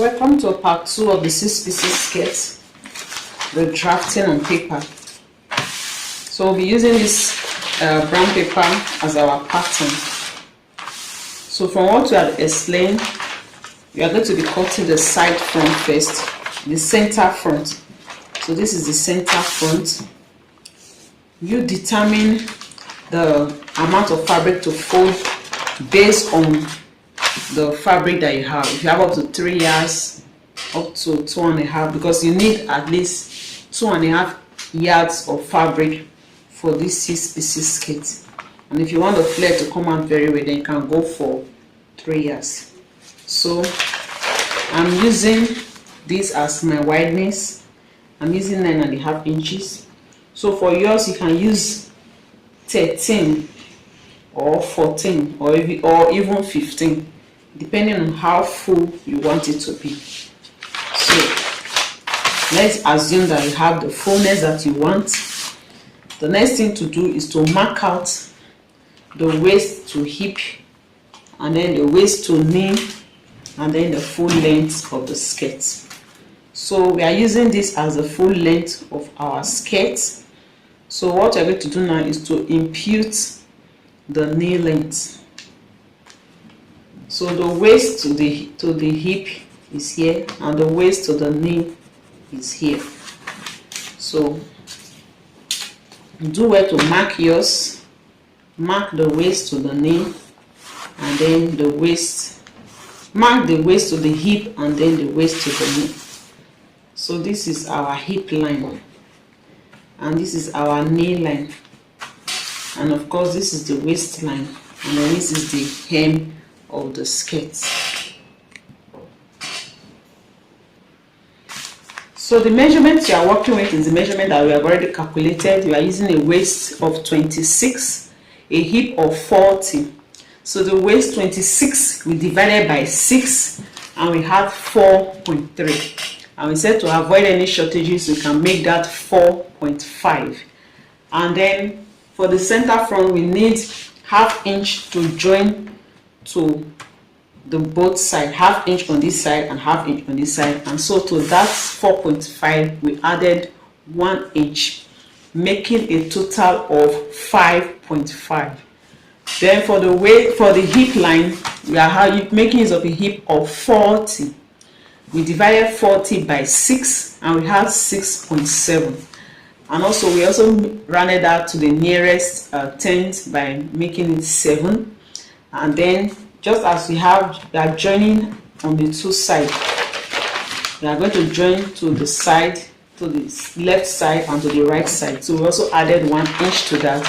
Welcome to part 2 of the 6 pieces skirt, the drafting on paper. So we'll be using this brown paper as our pattern. So from what we have explained, we are going to be cutting the side front first, the center front. So this is the center front. You determine the amount of fabric to fold based on the fabric that you have. If you have up to 3 yards, up to 2.5, because you need at least 2.5 yards of fabric for this 6 pieces skirt. And if you want the flare to come out very well, then you can go for 3 yards. So I'm using this as my wideness. I'm using 9.5 inches. So for yours, you can use 13 or 14 or even 15, depending on how full you want it to be. So let's assume that you have the fullness that you want. The next thing to do is to mark out the waist to hip, and then the waist to knee, and then the full length of the skirt. So we are using this as the full length of our skirt. So what we're going to do now is to impute the knee length. So the waist to the hip is here, and the waist to the knee is here. So do well to mark yours. Mark the waist to the knee, and then the waist. Mark the waist to the hip, and then the waist to the knee. So this is our hip line, and this is our knee line, and of course this is the waistline, and then this is the hem of the skirt. So the measurement you are working with is the measurement that we have already calculated. We are using a waist of 26, a hip of 40. So the waist 26 we divided by 6, and we have 4.3. And we said to avoid any shortages, we can make that 4.5. And then for the center front, we need ½ inch to join to the both side, ½ inch on this side and ½ inch on this side. And so to that 4.5, we added 1 inch, making a total of 5.5. Then for the hip line, we are making use of a hip of 40. We divided 40 by 6, and we have 6.7. And also we also rounded out to the nearest tenth by making it 7. And then just as we are joining on the two sides, we are going to join to the side, to the left side and to the right side. So we also added 1 inch to that,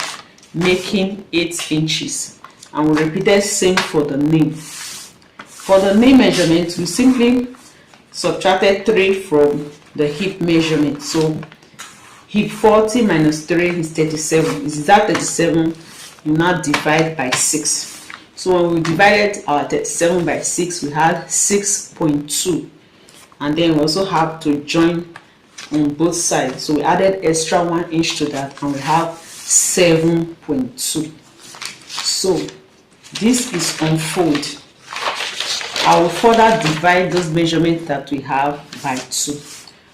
making 8 inches. And we repeated same for the knee. For the knee measurement, we simply subtracted 3 from the hip measurement. So hip 40 minus 3 is 37. Is that 37? You now divide by 6. So when we divided our 37 by 6, we had 6.2. And then we also have to join on both sides. So we added extra 1 inch to that, and we have 7.2. So this is unfold. I will further divide those measurements that we have by 2.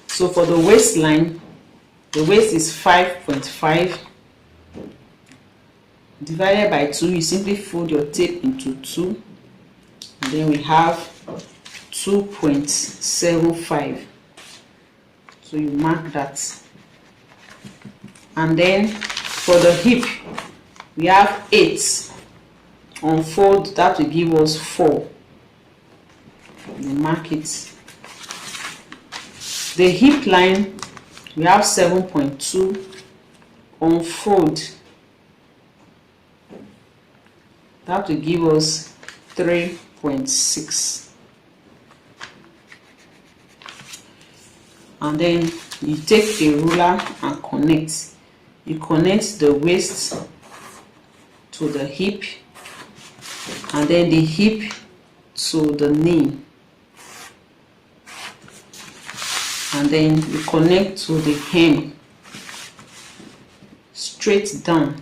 So for the waistline, the waist is 5.5. Divided by 2, you simply fold your tape into 2. And then we have 2.75. So you mark that. And then for the hip, we have 8. Unfold, that will give us 4. We mark it. The hip line, we have 7.2. Unfold, that will give us 3.6. And then you take a ruler and connect. You connect the waist to the hip, and then the hip to the knee, and then you connect to the hem straight down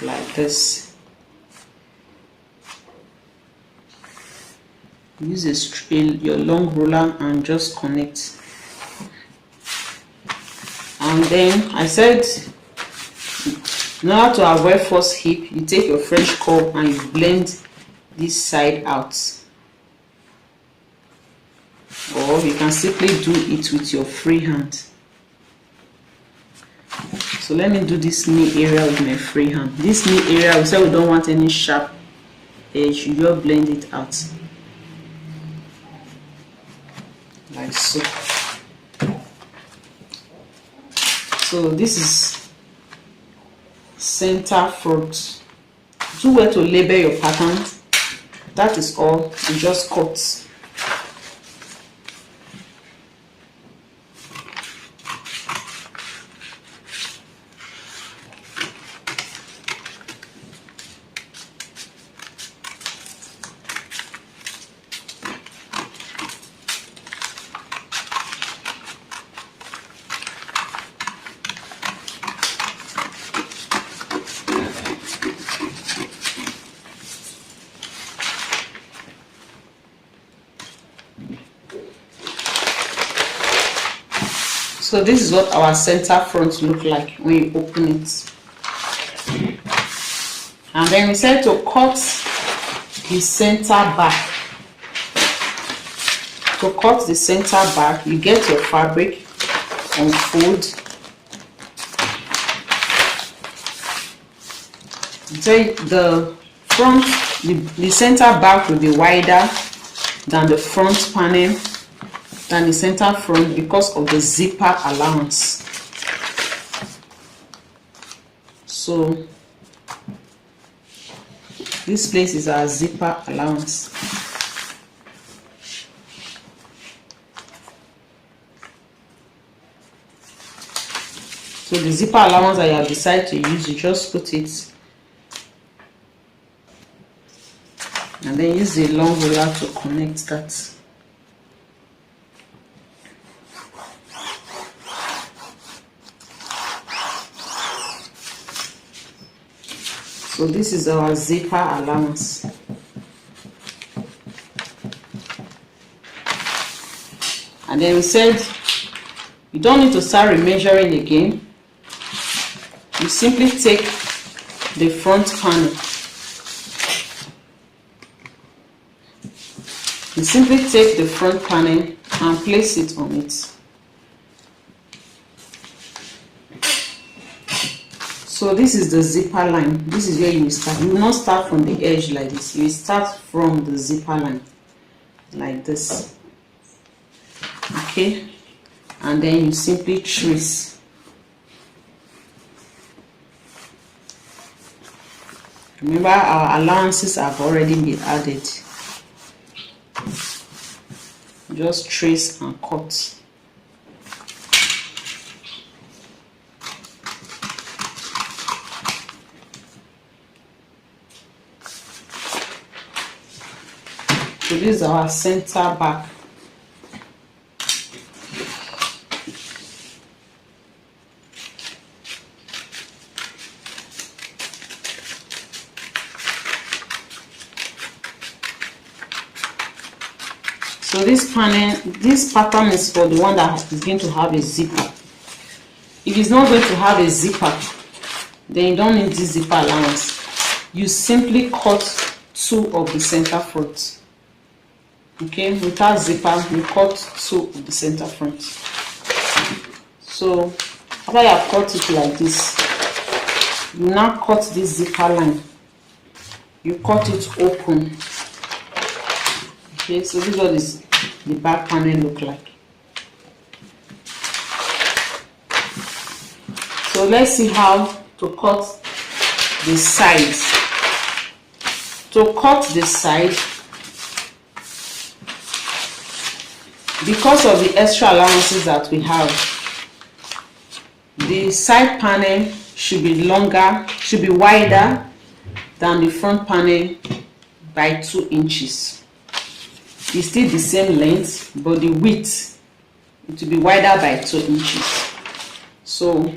like this. use your long ruler and just connect. And then I said, in order to avoid false hip, you take your French curve and you blend this side out, or you can simply do it with your free hand. So let me do this knee area with my free hand. This knee area, we said we don't want any sharp edge, you just blend it out like so. So this is center front. Do well to label your pattern. That is all. You just cut. So this is what our center front look like when you open it. And then we said to cut the center back. To cut the center back, you get your fabric, unfold. So the front, the center back will be wider than the front panel, than the center front, because of the zipper allowance. So this place is our zipper allowance. So the zipper allowance that you have decided to use, you just put it and then use the long roller to connect that. So this is our zipper allowance. And then we said you don't need to start remeasuring again. You simply take the front panel. You simply take the front panel and place it on it. So this is the zipper line. This is where you will start. You will not start from the edge like this. You will start from the zipper line like this. Okay, and then you simply trace. Remember, our allowances have already been added. Just trace and cut. So this is our center back. So this pattern is for the one that is going to have a zipper. If it's not going to have a zipper, then you don't need this zipper allowance. You simply cut two of the center front. Okay, without zipper, you cut two of the center front. So after you have cut it like this, you now cut this zipper line. You cut it open. Okay, so this is what the back panel look like. So let's see how to cut the sides. To cut the side, because of the extra allowances that we have, the side panel should be longer, should be wider than the front panel by 2 inches. It's still the same length, but the width, it will be wider by 2 inches. So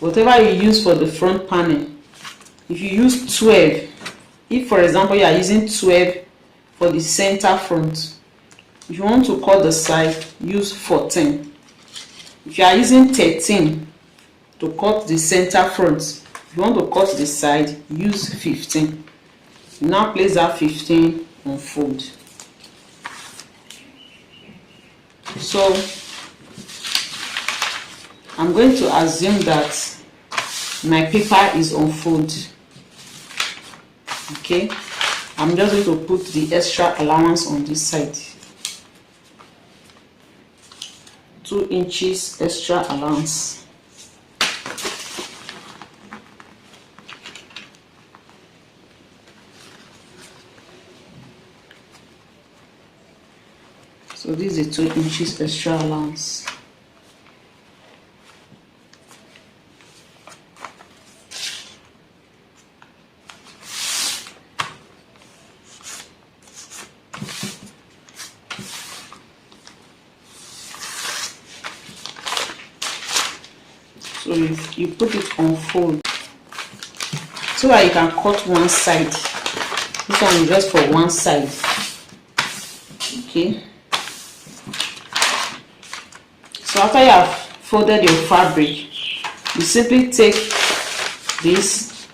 whatever you use for the front panel, if you use 12, if for example you are using 12 for the center front. If you want to cut the side, use 14. If you are using 13 to cut the center front, if you want to cut the side, use 15. You now place that 15 on fold. So I'm going to assume that my paper is on fold. Okay, I'm just going to put the extra allowance on this side. 2 inches extra allowance. So this is 2 inches extra allowance. So you put it on fold so that you can cut one side. This one is just for one side. Okay. So after you have folded your fabric, you simply take this,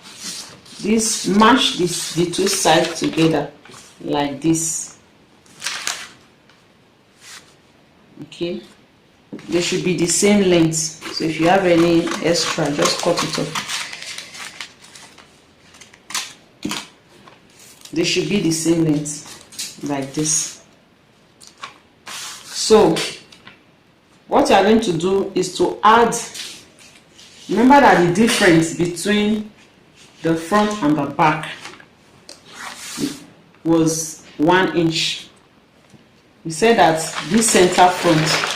match the two sides together like this. Okay. They should be the same length. So if you have any extra, just cut it off. They should be the same length like this. So what you are going to do is to add, remember that the difference between the front and the back was 1 inch. We said that this center front,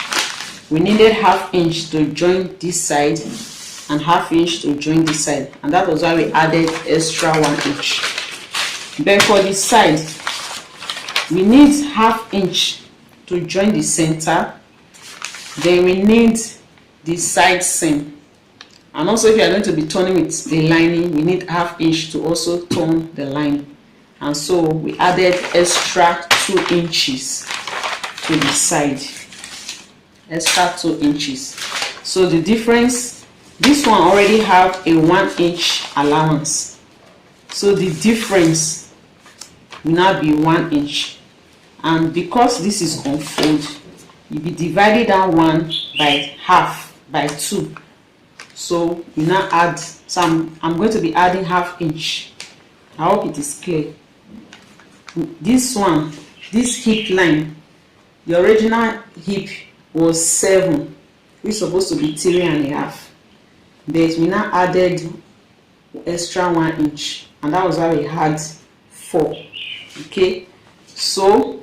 we needed ½ inch to join this side and ½ inch to join this side, and that was why we added extra 1 inch. Then for the side, we need ½ inch to join the center. Then we need the side seam, and also if you are going to be turning with the lining, we need ½ inch to also turn the line. And so we added extra 2 inches to the side. Extra 2 inches. So the difference, this one already have a 1 inch allowance, so the difference will now be 1 inch. And because this is on fold, you be dividing that one by half, by 2. So you now add, so I'm going to be adding ½ inch. I hope it is clear. This one, this hip line, the original hip was 7, which is supposed to be 3.5. But we now added extra 1 inch, and that was why we had 4. Okay, so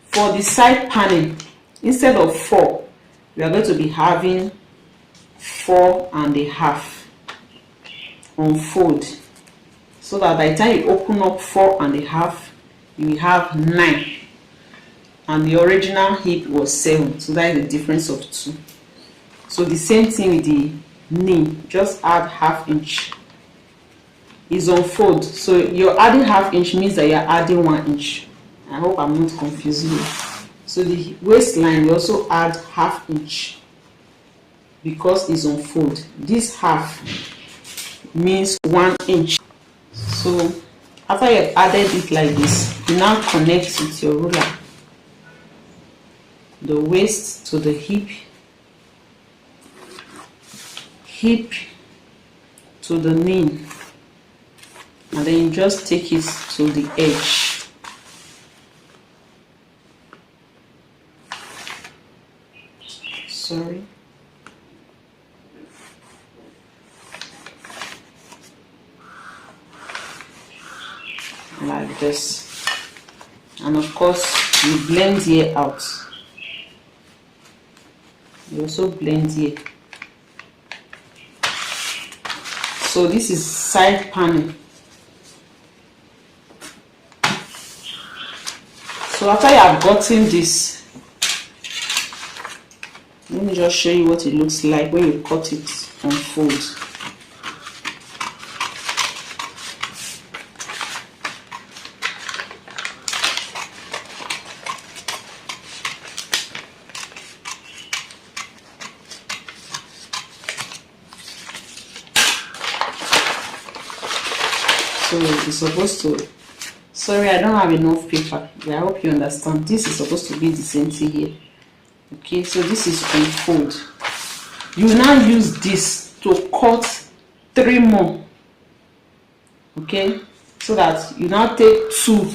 for the side panel, instead of 4, we are going to be having 4.5 on fold, so that by the time you open up 4.5, you will have 9. And the original hip was 7, so that is the difference of 2. So the same thing with the knee, just add ½ inch. It's on fold, so you're adding ½ inch means that you're adding 1 inch. I hope I'm not confusing you. So the waistline, you also add ½ inch because it's on fold. This half means 1 inch. So after you've added it like this, you now connect with your ruler the waist to the hip, hip to the knee, and then you just take it to the edge. Sorry. Like this. And of course, you blend here out. You also blend here. So this is side panel. So after you have gotten this, let me just show you what it looks like when you cut it on fold. it's supposed to, sorry, I don't have enough paper, but I hope you understand. This is supposed to be the same thing here. Okay, so this is unfold. You will now use this to cut 3 more. Okay, so that you now take 2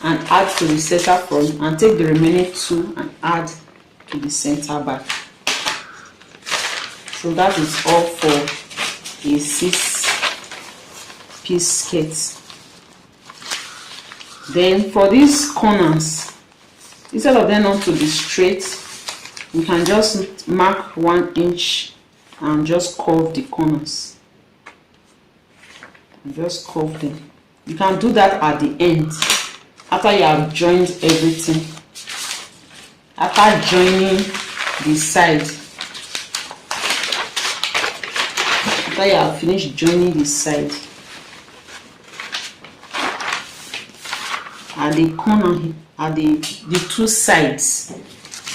and add to the center front, and take the remaining 2 and add to the center back. So that is all for a 6-piece skirt. Then for these corners, instead of them not to be straight, you can just mark 1 inch and just curve the corners. Just curve them. You can do that at the end after you have joined everything. After joining the side, after you have finished joining the side, at the corner, at the 2 sides,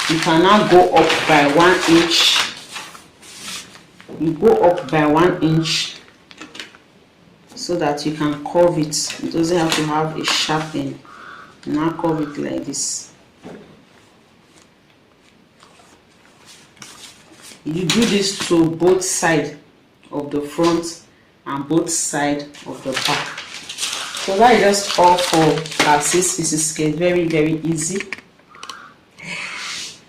you can now go up by 1 inch. You go up by 1 inch so that you can curve it. It doesn't have to have a sharp end. You now curve it like this. You do this to both sides of the front and both sides of the back. So that is just all for our 6-piece skirt. Very, very easy.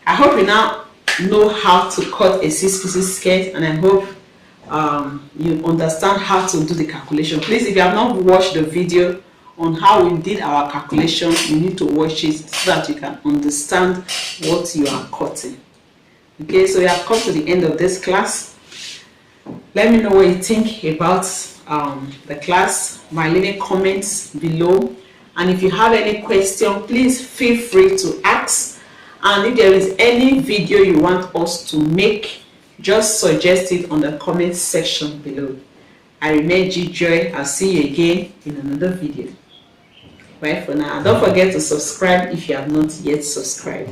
I hope you now know how to cut a 6-piece skirt, and I hope you understand how to do the calculation. Please, if you have not watched the video on how we did our calculation, you need to watch it so that you can understand what you are cutting. Okay, so we have come to the end of this class. Let me know what you think about the class by leaving comments below, and if you have any question, please feel free to ask. And if there is any video you want us to make, just suggest it on the comment section below. I remain G Joy. I'll see you again in another video. Bye for now. Don't forget to subscribe if you have not yet subscribed.